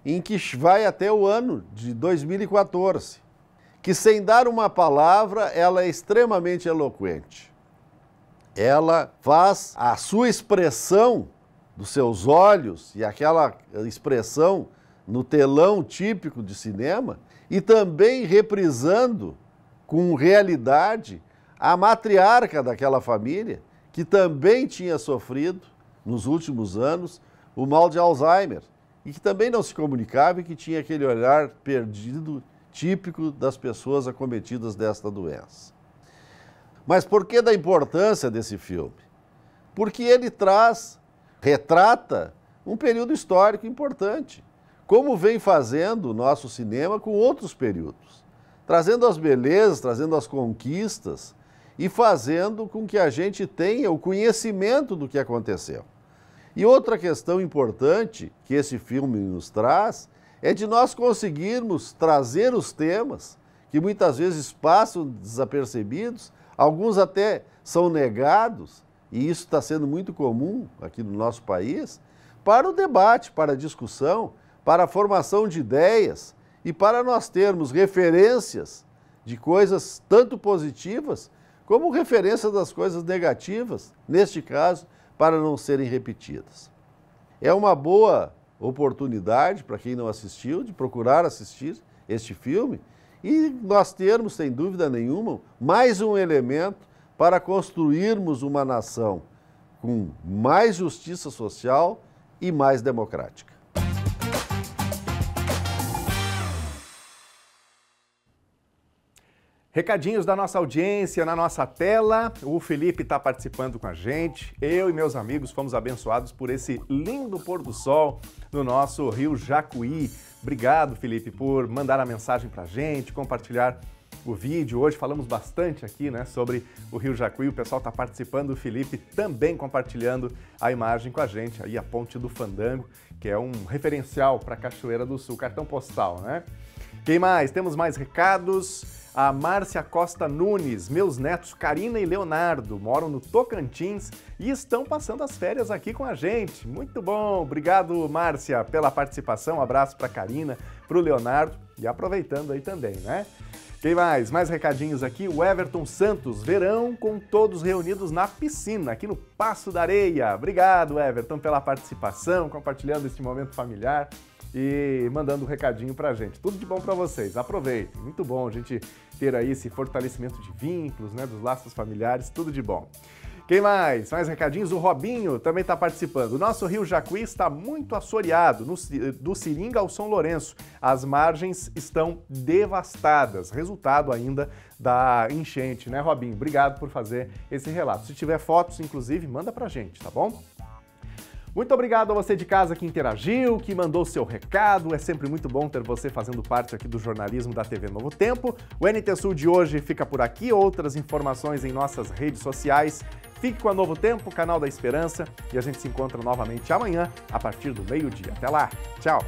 em que vai até o ano de 2014, que sem dar uma palavra, ela é extremamente eloquente. Ela faz a sua expressão dos seus olhos e aquela expressão no telão típico de cinema e também reprisando com realidade a matriarca daquela família, que também tinha sofrido nos últimos anos o mal de Alzheimer e que também não se comunicava e que tinha aquele olhar perdido típico das pessoas acometidas desta doença. Mas por que da importância desse filme? Porque ele retrata um período histórico importante, como vem fazendo o nosso cinema com outros períodos, trazendo as belezas, trazendo as conquistas e fazendo com que a gente tenha o conhecimento do que aconteceu. E outra questão importante que esse filme nos traz é de nós conseguirmos trazer os temas que muitas vezes passam desapercebidos, alguns até são negados, e isso está sendo muito comum aqui no nosso país, para o debate, para a discussão, para a formação de ideias e para nós termos referências de coisas tanto positivas como referência das coisas negativas, neste caso, para não serem repetidas. É uma boa oportunidade para quem não assistiu de procurar assistir este filme e nós termos, sem dúvida nenhuma, mais um elemento para construirmos uma nação com mais justiça social e mais democrática. Recadinhos da nossa audiência na nossa tela. O Felipe está participando com a gente. Eu e meus amigos fomos abençoados por esse lindo pôr do sol no nosso Rio Jacuí. Obrigado, Felipe, por mandar a mensagem para a gente, compartilhar o vídeo. Hoje falamos bastante aqui, né, sobre o Rio Jacuí. O pessoal está participando, o Felipe também compartilhando a imagem com a gente. Aí a Ponte do Fandango, que é um referencial para a Cachoeira do Sul, cartão postal, né? Quem mais? Temos mais recados. A Márcia Costa Nunes, meus netos Karina e Leonardo moram no Tocantins e estão passando as férias aqui com a gente. Muito bom, obrigado Márcia pela participação, um abraço para Karina, para o Leonardo e aproveitando aí também, né? Quem mais? Mais recadinhos aqui, o Everton Santos, verão com todos reunidos na piscina, aqui no Passo da Areia. Obrigado Everton pela participação, compartilhando este momento familiar e mandando um recadinho pra gente. Tudo de bom pra vocês, aproveitem. Muito bom a gente ter aí esse fortalecimento de vínculos, né, dos laços familiares, tudo de bom. Quem mais? Mais recadinhos? O Robinho também está participando. O nosso Rio Jacuí está muito assoreado, do Seringa ao São Lourenço. As margens estão devastadas, resultado ainda da enchente, né, Robinho? Obrigado por fazer esse relato. Se tiver fotos, inclusive, manda pra gente, tá bom? Muito obrigado a você de casa que interagiu, que mandou seu recado. É sempre muito bom ter você fazendo parte aqui do jornalismo da TV Novo Tempo. O NT Sul de hoje fica por aqui. Outras informações em nossas redes sociais. Fique com a Novo Tempo, canal da Esperança. E a gente se encontra novamente amanhã, a partir do meio-dia. Até lá. Tchau.